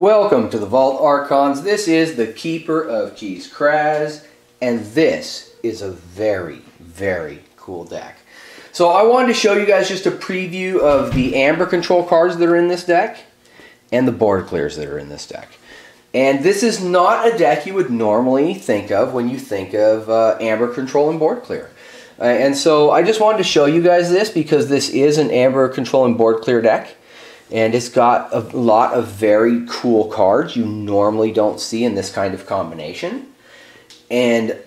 Welcome to the Vault Archons. This is the Keeper of Keys Kraz, and this is a very, very cool deck. So I wanted to show you guys just a preview of the Amber Control cards that are in this deck and the board clears that are in this deck. And this is not a deck you would normally think of when you think of Amber Control and board clear. And so I just wanted to show you guys this because this is an Amber Control and board clear deck. And it's got a lot of very cool cards you normally don't see in this kind of combination. And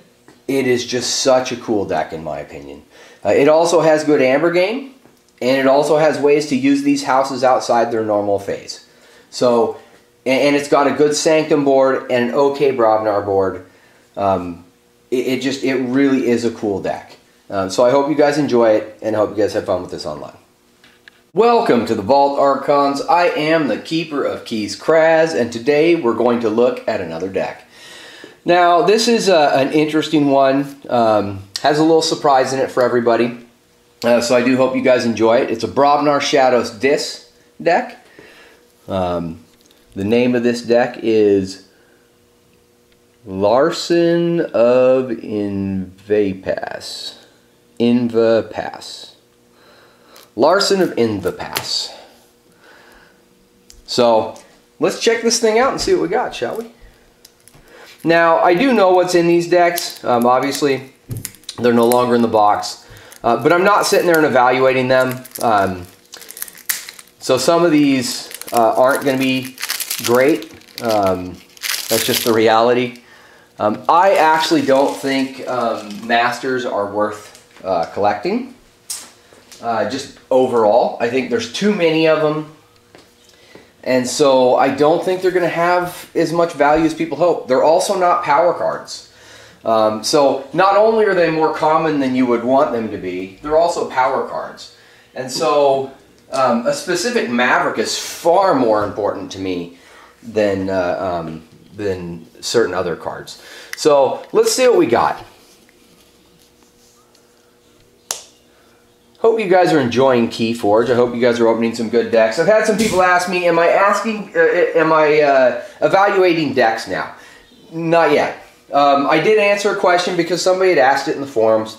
it is just such a cool deck in my opinion. It also has good Amber game, and it also has ways to use these houses outside their normal phase. So, and it's got a good Sanctum board and an okay Brobnar board. It really is a cool deck. So I hope you guys enjoy it, and I hope you guys have fun with this online. Welcome to the Vault Archons. I am the Keeper of Keys Kraz, and today we're going to look at another deck. Now, this is an interesting one. Has a little surprise in it for everybody. So I do hope you guys enjoy it. It's a Brobnar Shadows Dis deck. The name of this deck is Larson of Invapass. Larson of Invapass. So, let's check this thing out and see what we got, shall we? Now, I do know what's in these decks. Obviously, they're no longer in the box. But I'm not sitting there and evaluating them. So some of these aren't going to be great. That's just the reality. I actually don't think Masters are worth collecting. Just overall, I think there's too many of them, and so I don't think they're going to have as much value as people hope. They're also not power cards. So not only are they more common than you would want them to be, they're also power cards. And so a specific Maverick is far more important to me than certain other cards. So let's see what we got. Hope you guys are enjoying Keyforge. I hope you guys are opening some good decks. I've had some people ask me, am I evaluating decks now? Not yet. I did answer a question because somebody had asked it in the forums.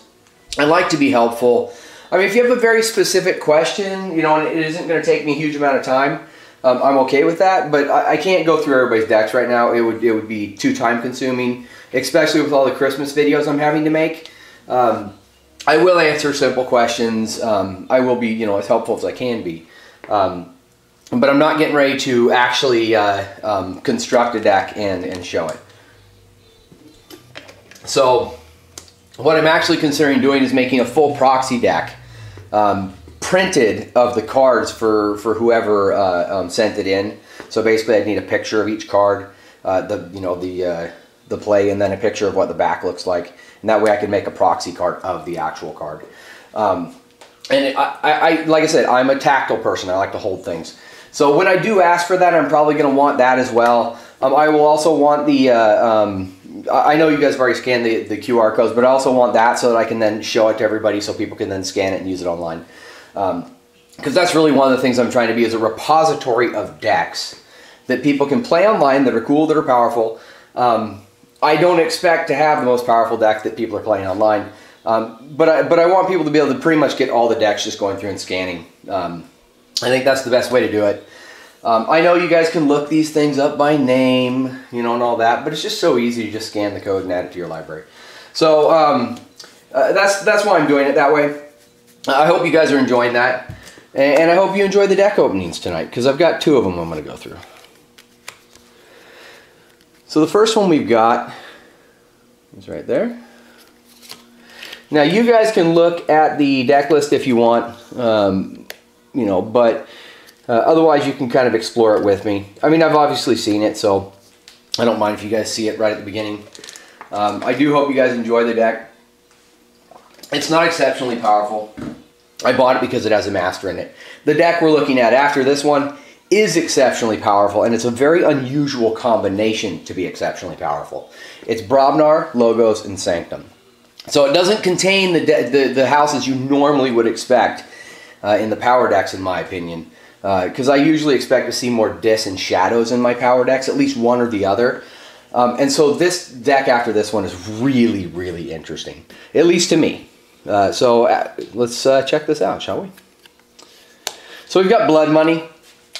I like to be helpful. I mean, if you have a very specific question, you know, and it isn't going to take me a huge amount of time, I'm okay with that. But I can't go through everybody's decks right now. It would be too time consuming, especially with all the Christmas videos I'm having to make. I will answer simple questions. I will be, as helpful as I can be. But I'm not getting ready to actually construct a deck and show it. So what I'm actually considering doing is making a full proxy deck, printed of the cards for whoever sent it in. So basically, I'd need a picture of each card, the play, and then a picture of what the back looks like. And that way I can make a proxy card of the actual card. And like I said, I'm a tactile person. I like to hold things. So when I do ask for that, I'm probably going to want that as well. I will also want the, I know you guys have already scanned the QR codes, but I also want that so that I can then show it to everybody so people can then scan it and use it online. Because that's really one of the things I'm trying to be, is a repository of decks that people can play online that are cool, that are powerful. I don't expect to have the most powerful deck that people are playing online, but I want people to be able to pretty much get all the decks just going through and scanning. I think that's the best way to do it. I know you guys can look these things up by name, and all that, but it's just so easy to just scan the code and add it to your library. So that's why I'm doing it that way. I hope you guys are enjoying that, and I hope you enjoy the deck openings tonight, because I've got 2 of them I'm going to go through. So the first one we've got is right there. Now you guys can look at the deck list if you want, but otherwise you can kind of explore it with me. I mean, I've obviously seen it, so I don't mind if you guys see it right at the beginning. I do hope you guys enjoy the deck. It's not exceptionally powerful. I bought it because it has a master in it. The deck we're looking at after this one is exceptionally powerful, and it's a very unusual combination to be exceptionally powerful. It's Brobnar, Logos, and Sanctum. So it doesn't contain the houses you normally would expect in the power decks, in my opinion. because I usually expect to see more Dis and Shadows in my power decks, at least one or the other. And so this deck after this one is really, really interesting, at least to me. So let's check this out, shall we? So we've got Blood Money.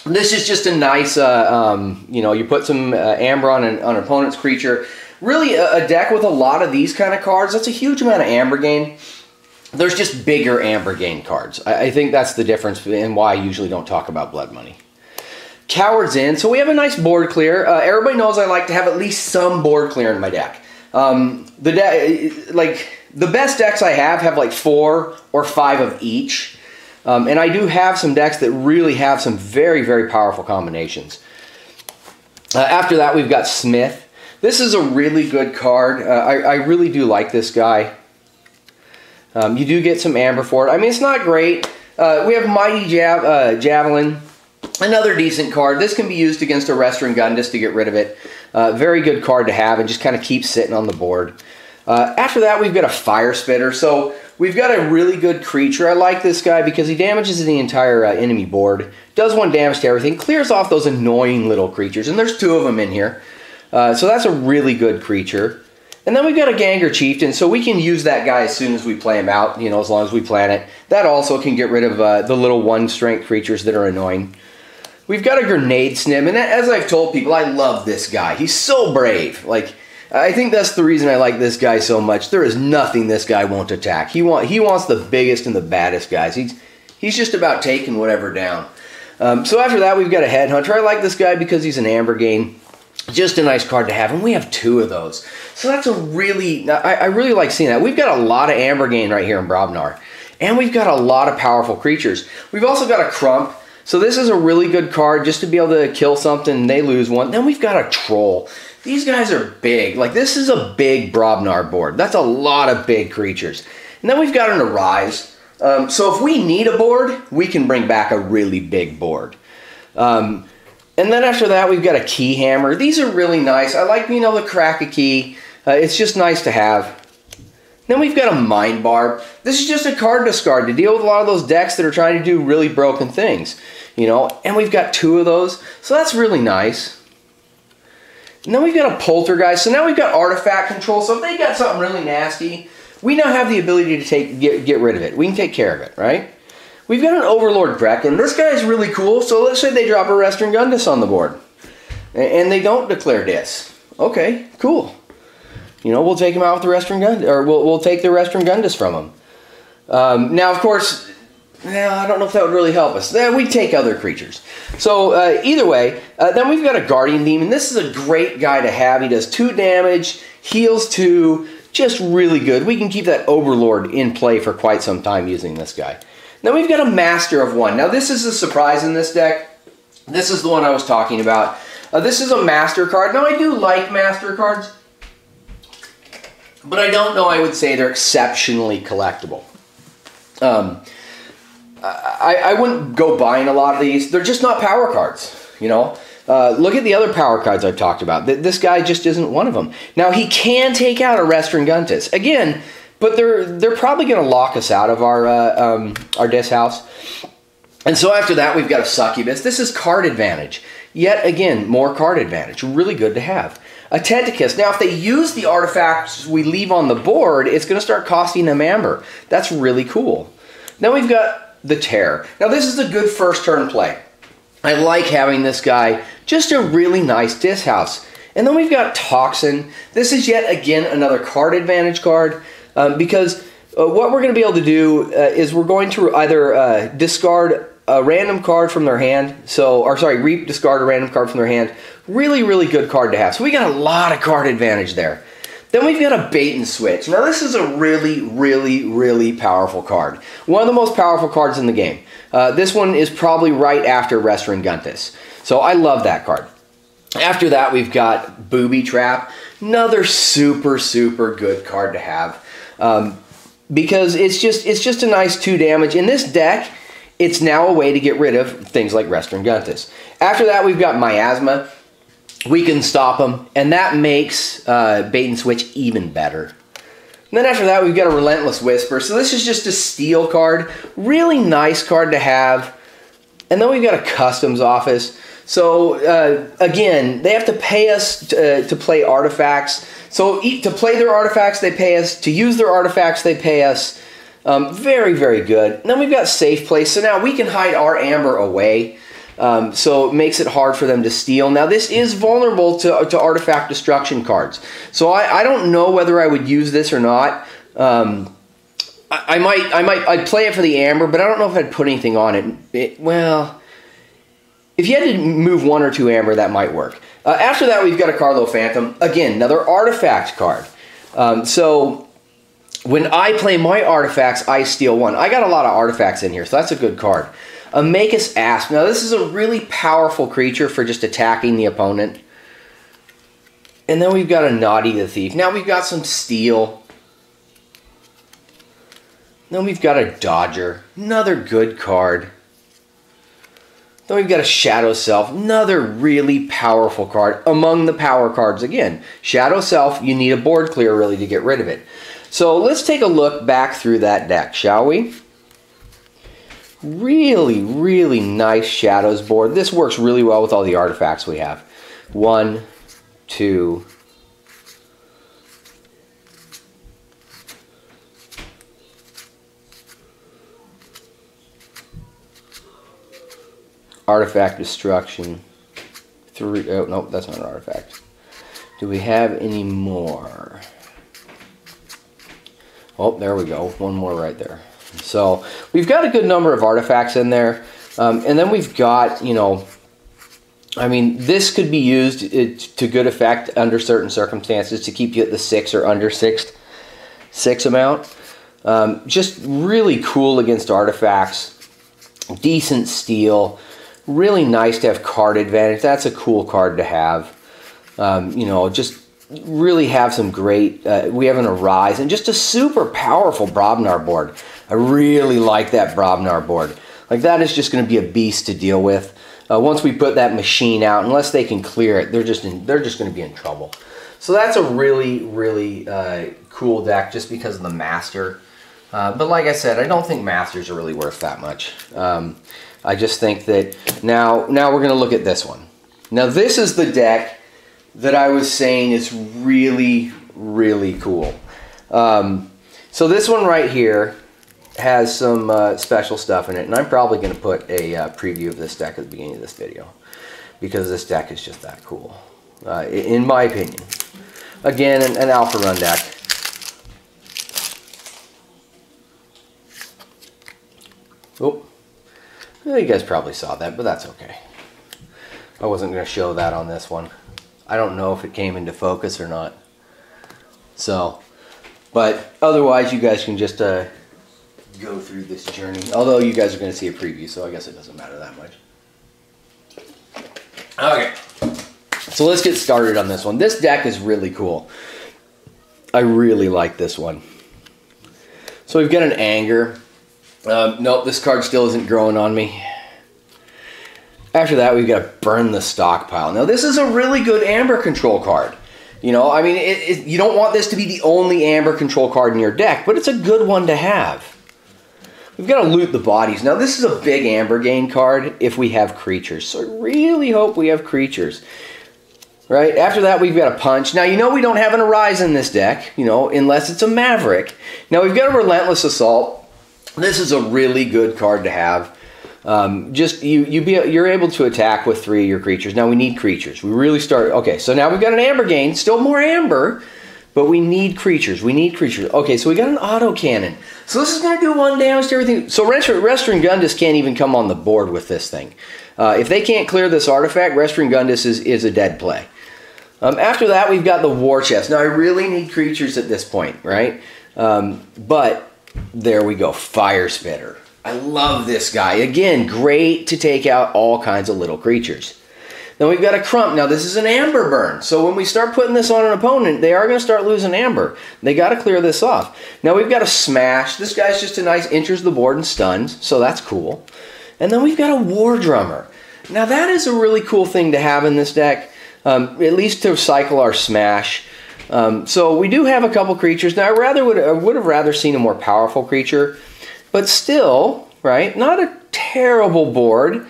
This is just a nice, you know, you put some amber on an opponent's creature. Really a deck with a lot of these kind of cards. That's a huge amount of amber gain. There's just bigger amber gain cards. I think that's the difference in why I usually don't talk about Blood Money. Cowards in. So we have a nice board clear. Everybody knows I like to have at least some board clear in my deck. The best decks I have like 4 or 5 of each. And I do have some decks that really have some very, very powerful combinations. After that, we've got Smith. This is a really good card. I really do like this guy. You do get some amber for it. I mean, it's not great. We have Mighty Javelin. Another decent card. This can be used against a Restaurant Gundus to get rid of it. Very good card to have and just kind of keep sitting on the board. After that, we've got a Fire Spitter. So we've got a really good creature. I like this guy because he damages the entire enemy board. Does 1 damage to everything. Clears off those annoying little creatures. And there's 2 of them in here. So that's a really good creature. And then we've got a Ganger Chieftain. So we can use that guy as soon as we play him out. You know, as long as we plan it. That also can get rid of the little 1-strength creatures that are annoying. We've got a Grenade Snib. And as I've told people, I love this guy. He's so brave. Like, I think that's the reason I like this guy so much. There is nothing this guy won't attack. He wants the biggest and the baddest guys. He's just about taking whatever down. So after that, we've got a Headhunter. I like this guy because he's an amber gain. Just a nice card to have, and we have 2 of those. So that's a really, I really like seeing that. We've got a lot of amber gain right here in Brobnar. And we've got a lot of powerful creatures. We've also got a Crump. So this is a really good card just to be able to kill something and they lose 1. Then we've got a Troll. These guys are big. Like, this is a big Brobnar board. That's a lot of big creatures. And then we've got an Arise. So if we need a board, we can bring back a really big board. And then after that, we've got a Key Hammer. These are really nice. I like being able to crack a key. It's just nice to have. Then we've got a Mind Barb. This is just a card discard to deal with a lot of those decks that are trying to do really broken things. You know, and we've got 2 of those. So that's really nice. And then we've got a Poltergeist. So now we've got Artifact Control. So if they got something really nasty, we now have the ability to get rid of it. We can take care of it, right? We've got an Overlord Kraken. This guy's really cool. So let's say they drop a Restaurant Gundus on the board. And they don't declare Dis. Okay, cool. You know, we'll take him out with the Restaurant Gundus. Or we'll take the Restaurant Gundus from him. Now, of course, I don't know if that would really help us. We take other creatures. So either way, then we've got a Guardian Demon. This is a great guy to have. He does 2 damage, heals 2. Just really good. We can keep that Overlord in play for quite some time using this guy. Then we've got a Master of One. Now this is a surprise in this deck. This is the one I was talking about. This is a Master card. Now I do like Master cards, but I don't know I would say they're exceptionally collectible. I wouldn't go buying a lot of these. They're just not power cards, you know. Look at the other power cards I've talked about. This guy just isn't one of them. Now he can take out a Restaurant Gundus. Again, but they're probably going to lock us out of our Dis house. And so after that, we've got a Succubus. This is card advantage. Yet again, more card advantage. Really good to have. A Tentacus. Now, if they use the artifacts we leave on the board, it's going to start costing them amber. That's really cool. Then we've got the Terror. Now, this is a good first turn play. I like having this guy. Just a really nice Dis house. And then we've got Toxin. This is yet again another card advantage card. Because what we're going to be able to do is we're going to either discard a random card from their hand. Discard a random card from their hand. Really, really good card to have. So we got a lot of card advantage there. Then we've got a Bait and Switch. Now this is a really, really, really powerful card. One of the most powerful cards in the game. This one is probably right after Restaurant Gundus. So I love that card. After that, we've got Booby Trap. Another super, super good card to have. Because it's just a nice 2 damage. In this deck, it's now a way to get rid of things like Restaurant Gundus. After that, we've got Miasma. We can stop them, and that makes Bait and Switch even better. And then after that, we've got a Relentless Whisper. So this is just a steal card. Really nice card to have. And then we've got a customs office. So again, they have to pay us to play artifacts. So to play their artifacts, they pay us. To use their artifacts, they pay us. Very, very good. And then we've got safe place. So now we can hide our amber away. So it makes it hard for them to steal. Now this is vulnerable to artifact destruction cards. So I don't know whether I would use this or not. I'd play it for the amber, but I don't know if I'd put anything on it. Well, if you had to move 1 or 2 amber, that might work. After that, we've got a Carlo Phantom. Again, another artifact card. So when I play my artifacts, I steal 1. I got a lot of artifacts in here, so that's a good card. Amicus Asp. Now, this is a really powerful creature for just attacking the opponent. And then we've got a Naughty the Thief. Now we've got some steel. Then we've got a Dodger, another good card. Then we've got a Shadow Self, another really powerful card among the power cards again. Shadow Self, you need a board clear really to get rid of it. So let's take a look back through that deck, shall we? Really, really nice Shadows board. This works really well with all the artifacts we have. 1, 2, artifact destruction. 3. Oh, no, that's not an artifact. Do we have any more? Oh, there we go. One more right there. So we've got a good number of artifacts in there. And then we've got, you know, I mean, this could be used to good effect under certain circumstances to keep you at the 6 or under 6 amount. Just really cool against artifacts. Decent steel. Really nice to have card advantage. That's a cool card to have. You know, just really have some great, we have an Arise and just a super powerful Brobnar board. I really like that Brobnar board. Like that is just going to be a beast to deal with. Once we put that machine out, unless they can clear it, they're just going to be in trouble. So that's a really, really cool deck just because of the Master. But like I said, I don't think Masters are really worth that much. I just think that now we're going to look at this one. Now this is the deck that I was saying is really, really cool. So this one right here has some special stuff in it, and I'm probably going to put a preview of this deck at the beginning of this video because this deck is just that cool, in my opinion. Again, an alpha run deck. Oh. Well, you guys probably saw that, but that's okay. I wasn't going to show that on this one. I don't know if it came into focus or not. So, but otherwise you guys can just go through this journey. Although you guys are going to see a preview, so I guess it doesn't matter that much. Okay, so let's get started on this one. This deck is really cool. I really like this one. So we've got an Anger. Nope, this card still isn't growing on me. After that, we've got to Burn the Stockpile. Now, this is a really good Amber control card. You know, I mean, you don't want this to be the only Amber control card in your deck, but it's a good one to have. We've got to Loot the Bodies. Now, this is a big Amber gain card if we have creatures. So I really hope we have creatures. Right? After that, we've got a Punch. Now, you know we don't have an Arise in this deck, you know, unless it's a Maverick. Now, we've got a Relentless Assault. This is a really good card to have. You're able to attack with 3 of your creatures. Now we need creatures. We really start. Okay, so now we've got an Amber gain, still more Amber, but we need creatures. We need creatures. Okay, so we got an Auto Cannon. So this is going to do 1 damage to everything. So Restring Gundis can't even come on the board with this thing. If they can't clear this artifact, Restring Gundis is a dead play. After that, we've got the War Chest. Now I really need creatures at this point, right? But there we go, Fire Spitter. I love this guy. Again, great to take out all kinds of little creatures. Then we've got a Crump. Now this is an Amber burn. So when we start putting this on an opponent, they are going to start losing Amber. They got to clear this off. Now we've got a Smash. This guy's just a nice enters the board and stuns. So that's cool. And then we've got a War Drummer. Now that is a really cool thing to have in this deck. At least to cycle our Smash. So we do have a couple creatures. Now I would have rather seen a more powerful creature, but still, right? Not a terrible board.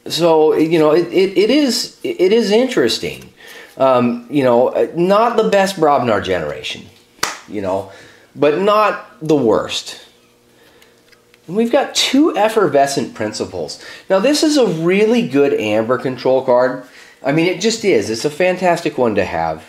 So, you know, it is interesting. You know, not the best Brobnar generation, you know, but not the worst. And we've got 2 effervescent principles. Now, this is a really good amber control card. I mean, it just is. It's a fantastic one to have.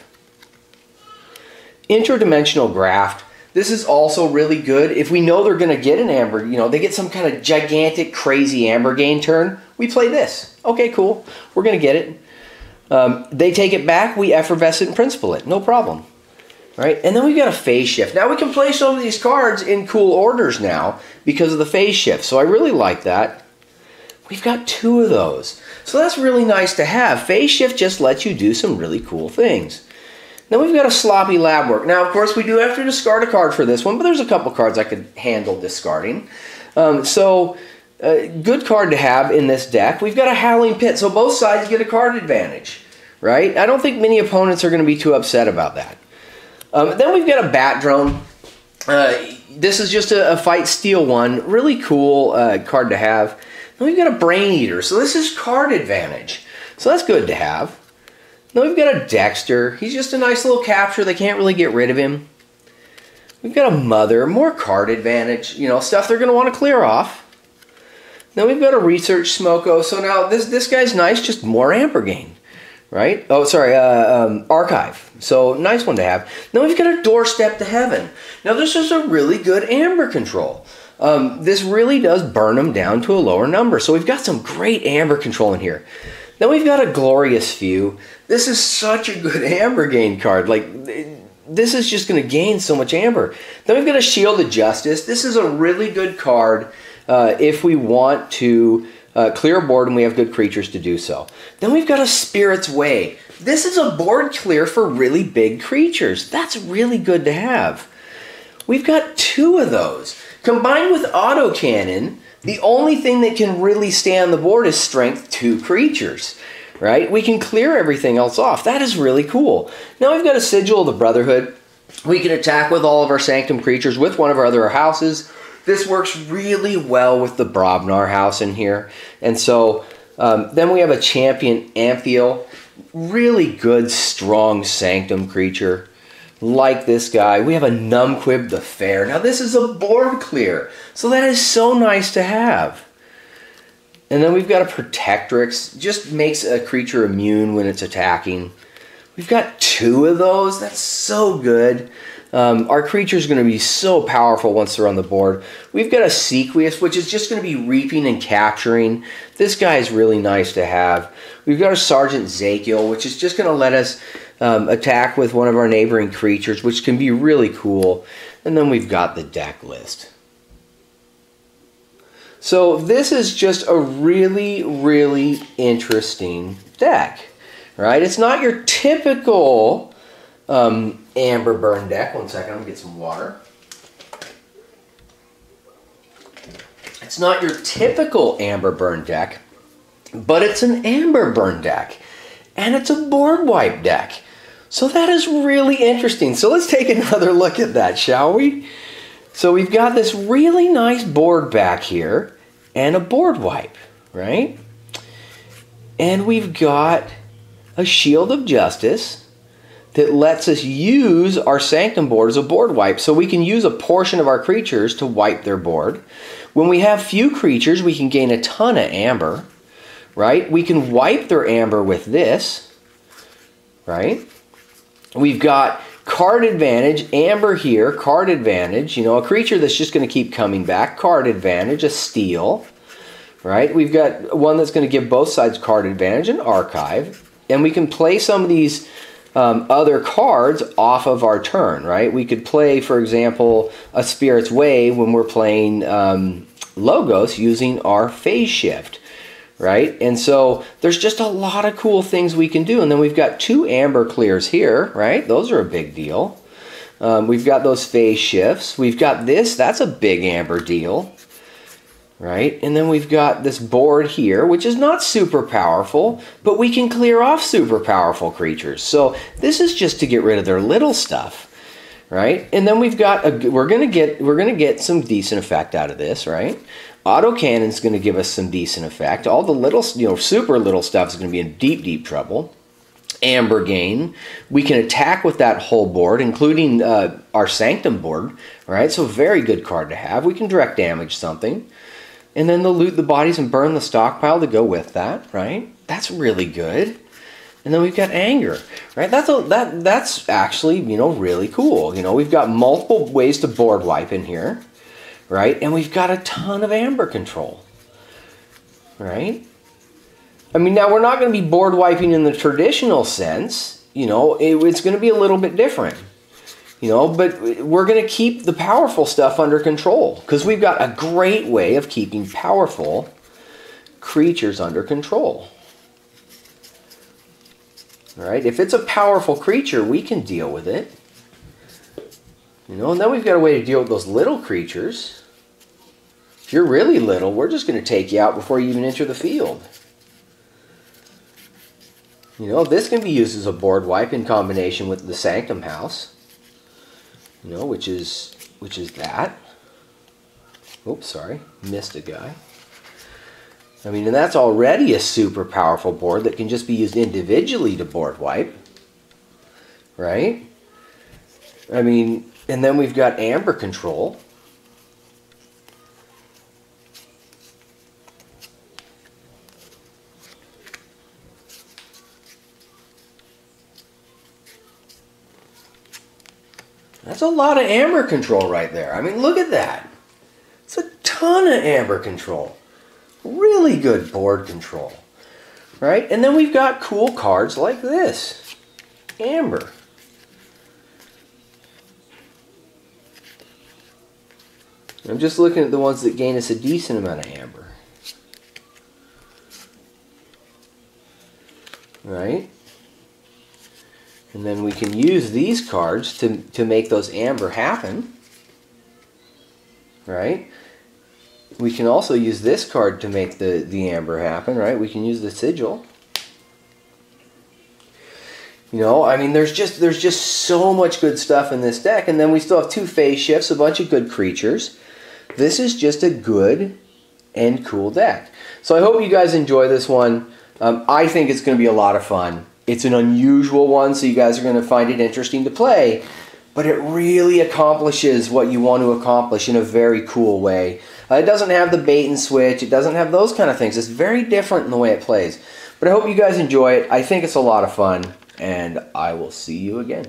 Interdimensional graft. This is also really good. If we know they're going to get an amber, you know, they get some kind of gigantic, crazy amber gain turn, we play this. Okay, cool. We're going to get it. They take it back, we effervescent principle it. No problem. Right? And then we've got a phase shift. Now we can play some of these cards in cool orders now because of the phase shift. So I really like that. We've got 2 of those. So that's really nice to have. Phase shift just lets you do some really cool things. Then we've got a sloppy lab work. Now, of course, we do have to discard a card for this one, but there's a couple cards I could handle discarding. Good card to have in this deck. We've got a Howling Pit, so both sides get a card advantage, right? I don't think many opponents are going to be too upset about that. Then we've got a Bat Drone. This is just a Fight Steel one. Really cool card to have. Then we've got a Brain Eater. So this is card advantage. So that's good to have. Then we've got a Dexter. He's just a nice little capture. They can't really get rid of him. We've got a Mother. More card advantage. You know, stuff they're going to want to clear off. Then we've got a Research Smoko. So now this guy's nice. Just more amber gain. Right? Oh, sorry, Archive. So, nice one to have. Now we've got a Doorstep to Heaven. Now this is a really good amber control. This really does burn them down to a lower number. So we've got some great amber control in here. Then we've got a Glorious Few. This is such a good amber gain card. Like, this is just going to gain so much amber. Then we've got a Shield of Justice. This is a really good card if we want to clear a board and we have good creatures to do so. Then we've got a Spirit's Way. This is a board clear for really big creatures. That's really good to have. We've got 2 of those. Combined with Autocannon, the only thing that can really stay on the board is Strength 2 creatures. Right? We can clear everything else off. That is really cool. Now we've got a Sigil of the Brotherhood. We can attack with all of our Sanctum creatures with one of our other houses. This works really well with the Brobnar house in here. And so then we have a Champion Amphiel. Really good, strong Sanctum creature. Like this guy. We have a Numquib the Fair. Now this is a board clear. So that is so nice to have. And then we've got a Protectrix. Just makes a creature immune when it's attacking. We've got 2 of those. That's so good. Our creature is going to be so powerful once they're on the board. We've got a Sequius, which is just going to be reaping and capturing. This guy is really nice to have. We've got a Sergeant Zakiel, which is just going to let us attack with one of our neighboring creatures, which can be really cool. And then we've got the deck list. So this is just a really, really interesting deck, right? It's not your typical Amber Burn deck. One second, I'm going to get some water. It's not your typical Amber Burn deck, but it's an Amber Burn deck. And it's a board wipe deck. So that is really interesting. So let's take another look at that, shall we? So we've got this really nice board back here and a board wipe, right? And we've got a Shield of Justice that lets us use our Sanctum board as a board wipe. So we can use a portion of our creatures to wipe their board. When we have few creatures, we can gain a ton of amber, right? We can wipe their amber with this, right? We've got card advantage, amber here, card advantage, you know, a creature that's just going to keep coming back, card advantage, a steal, right? We've got one that's going to give both sides card advantage, an archive, and we can play some of these other cards off of our turn, right? We could play, for example, a Spirit's Way when we're playing Logos using our phase shift, right? And so there's just a lot of cool things we can do. And then we've got 2 amber clears here, right? Those are a big deal. We've got those phase shifts. We've got this. That's a big amber deal, right? And then we've got this board here, which is not super powerful, but we can clear off super powerful creatures. So this is just to get rid of their little stuff, right? And then we've got we're gonna get some decent effect out of this, right? Autocannon's going to give us some decent effect. All the little, super little stuff is going to be in deep, deep trouble. Amber Gain, we can attack with that whole board, including our Sanctum board, right? So very good card to have. We can direct damage something. And then they'll loot the bodies and burn the stockpile to go with that, right? That's really good. And then we've got Anger, right? That's actually, really cool. We've got multiple ways to board wipe in here, right? And we've got a ton of Amber control, right? I mean, now we're not going to be board wiping in the traditional sense. It's going to be a little bit different. But we're going to keep the powerful stuff under control because we've got a great way of keeping powerful creatures under control. All right, if it's a powerful creature, we can deal with it. And then we've got a way to deal with those little creatures. If you're really little, we're just going to take you out before you even enter the field. This can be used as a board wipe in combination with the Sanctum House. Which is that. Oops, sorry, missed a guy. I mean, and that's already a super powerful board that can just be used individually to board wipe, right? I mean, and then we've got Amber Control. That's a lot of Amber Control right there. I mean, look at that. It's a ton of Amber Control. Really good board control, right? And then we've got cool cards like this. Amber. I'm just looking at the ones that gain us a decent amount of Amber. Right? And then we can use these cards to make those Amber happen. Right? We can also use this card to make the Amber happen, right? We can use the Sigil. I mean, there's just so much good stuff in this deck. And then we still have 2 phase shifts, a bunch of good creatures. This is just a good and cool deck. So I hope you guys enjoy this one. I think it's going to be a lot of fun. It's an unusual one, so you guys are going to find it interesting to play. But it really accomplishes what you want to accomplish in a very cool way. It doesn't have the bait and switch. It doesn't have those kind of things. It's very different in the way it plays. But I hope you guys enjoy it. I think it's a lot of fun. And I will see you again.